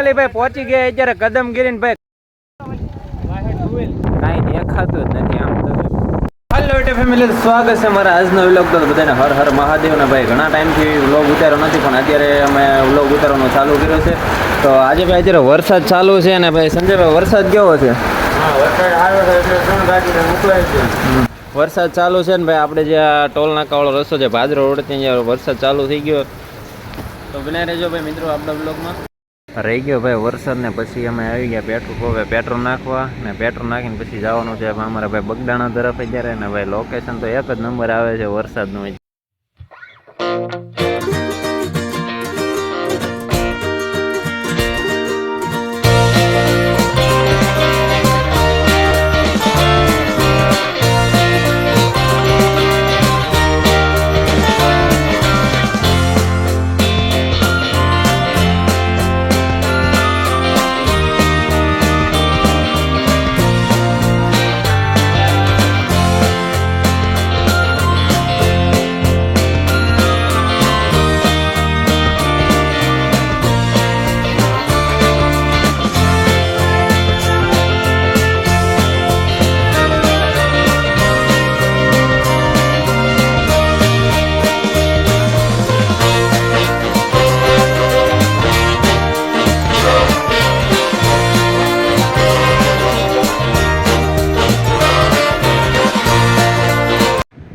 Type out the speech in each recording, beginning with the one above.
ભાઈ પહોંચી ગયા અત્યારે કદમગીરી ભાઈ કાંઈ દેખાતું જ નથી આમ તો. હેલો ફેમિલી, સ્વાગત છે મારા આજનો વ્લોગ. તો બધાને હર હર મહાદેવ ને ભાઈ ઘણા ટાઈમથી વ્લોગ ઉતાર્યો નથી, પણ અત્યારે અમે વ્લોગ ઉતારવાનું ચાલુ કર્યો છે. તો આજે ભાઈ અત્યારે વરસાદ ચાલુ છે ને ભાઈ સંજયભાઈ વરસાદ કેવો છે? વરસાદ આવ્યો છે એટલે 3 ગાડીને મોકલાય છે. વરસાદ ચાલુ છે ને ભાઈ આપણે જે આ ટોલ નાકાવાળો રસ્તો છે ભાદરો રોડ ત્યાં વરસાદ ચાલુ થઈ ગયો. તો બને રહેજો ભાઈ મિત્રો આપણા બ્લોગમાં. રહી ગયો ભાઈ વરસાદ ને પછી અમે આવી ગયા પેટ્રોલ નાખવા ને પેટ્રોલ નાખીને પછી જવાનું છે અમારા ભાઈ બગડાણા તરફ અત્યારે ને ભાઈ લોકેશન તો એક જ નંબર આવે છે વરસાદનું.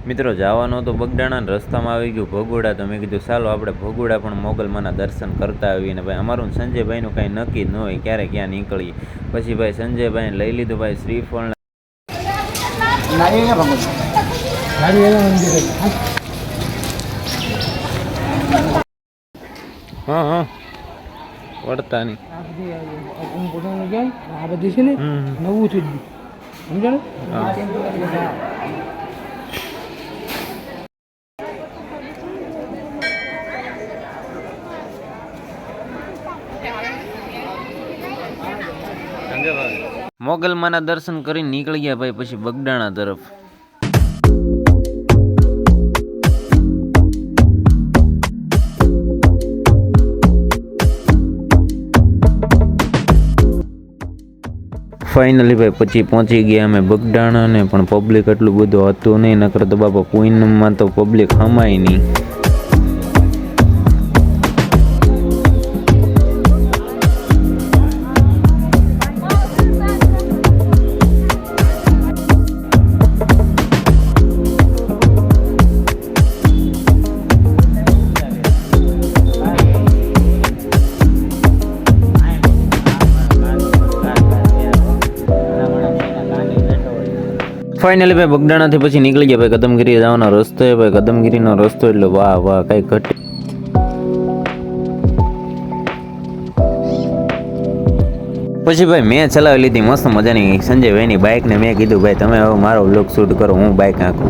મિત્રો જવાનું તો બગડાણા રસ્તામાં આવી ગયું ભગોડા. તો મેં કીધું ચાલો આપણે ભગોડા પણ મોગલમાના દર્શન કરતા આવીએ ને ભાઈ અમારું સંજયભાઈનું કાંઈ નક્કી જ ન હોય ક્યારે ક્યાં નીકળીએ. પછી ભાઈ સંજયભાઈને લઈ લીધું ભાઈ શ્રીફળ. હા હા વળતા નહીં આ બધી છે ને નવું થઈ ગયું સમજાણું. મોગલમાના દર્શન કરીને નીકળી ગયા ભાઈ પછી બગડાણા તરફ. ફાઇનલી ભાઈ પછી પહોંચી ગયા અમે બગડાણા ને, પણ પબ્લિક એટલું બધું હતું નહીં, નકર તો બાપા પૂનમમાં તો પબ્લિક હમાય નહીં. ફાઇનલી ભાઈ બગડાણાથી પછી નીકળી ગયા ભાઈ કદમગીરી જવાનો રસ્તો. ભાઈ કદમગીરીનો રસ્તો એટલે વાહ વાહ કઈ ઘટે. પછી ભાઈ મેં ચલાવી લીધી મસ્ત મજાની સંજયભાઈની બાઇક ને. મેં કીધું ભાઈ તમે હવે મારો વ્લોગ શૂટ કરો, હું બાઇક આંકું.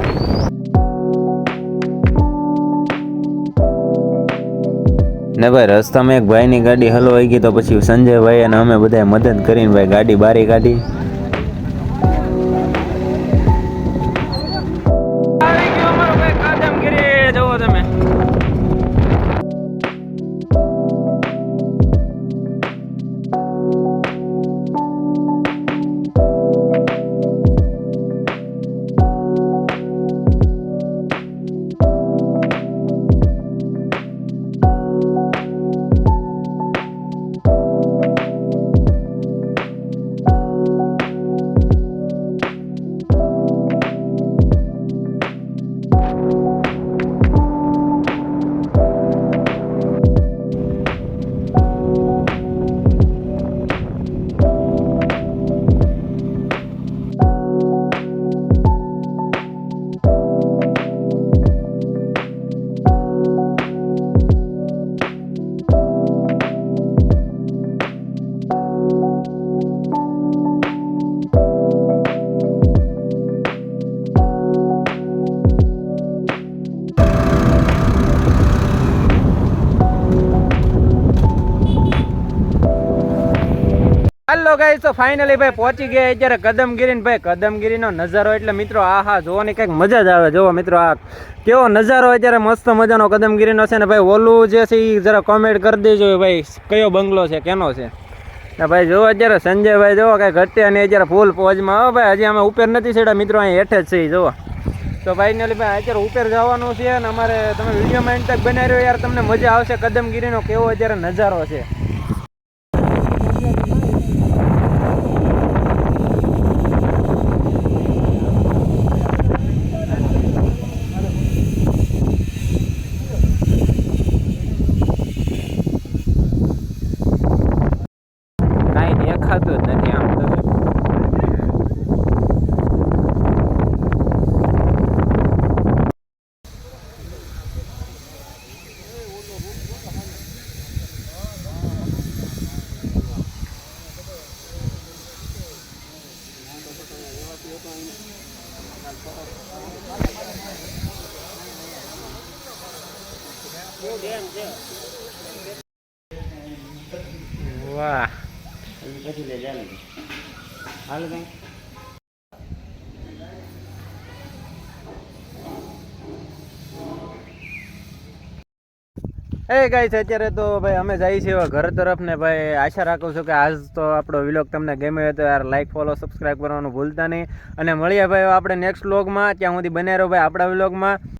ને ભાઈ રસ્તામાં એક ભાઈની ગાડી હલવાઈ ગઈ, તો પછી સંજયભાઈ અને અમે બધા મદદ કરીને ભાઈ ગાડી બારી કાઢી. હેલો ગાઈસ, તો ફાઇનલી ભાઈ પહોંચી ગયા અત્યારે કદમગીરી. ભાઈ કદમગીરીનો નજારો એટલે મિત્રો આ હા જોવાની કંઈક મજા જ આવે. જોવો મિત્રો આ કેવો નજારો અત્યારે મસ્ત મજાનો કદમગીરીનો છે ને ભાઈ. ઓલું જે છે એ જરા કોમેન્ટ કરી દેજો ભાઈ કયો બંગલો છે, કેનો છે. ને ભાઈ જો અત્યારે સંજયભાઈ જો કાંઈ ઘટે અને અત્યારે ફૂલ પોજમાં હો ભાઈ. હજી અમે ઉપર નથી ચડ્યા મિત્રો, અહીં હેઠે જ છીએ જુઓ. તો ફાઇનલી ભાઈ અત્યારે ઉપર જવાનું છે અને અમારે તમે વિડીયોમાં એન્ડ તક બનાવી રહ્યો યાર, તમને મજા આવશે. કદમગીરીનો કેવો અત્યારે નજારો છે. કાંઈ દેખાતું જ નથી આમ તો. વાહ એ ગાઈસ અત્યારે તો ભાઈ અમે જઈએ છીએ હવે ઘર તરફ ને ભાઈ આશા રાખું છું કે આજ તો આપણો વ્લોગ તમને ગમ્યો હોય તો યાર લાઈક ફોલો સબસ્ક્રાઈબ કરવાનું ભૂલતા નહીં. અને મળીએ ભાઈ આપણે નેક્સ્ટ વ્લોગમાં. ત્યાં સુધી બને રહો ભાઈ આપણા વ્લોગમાં.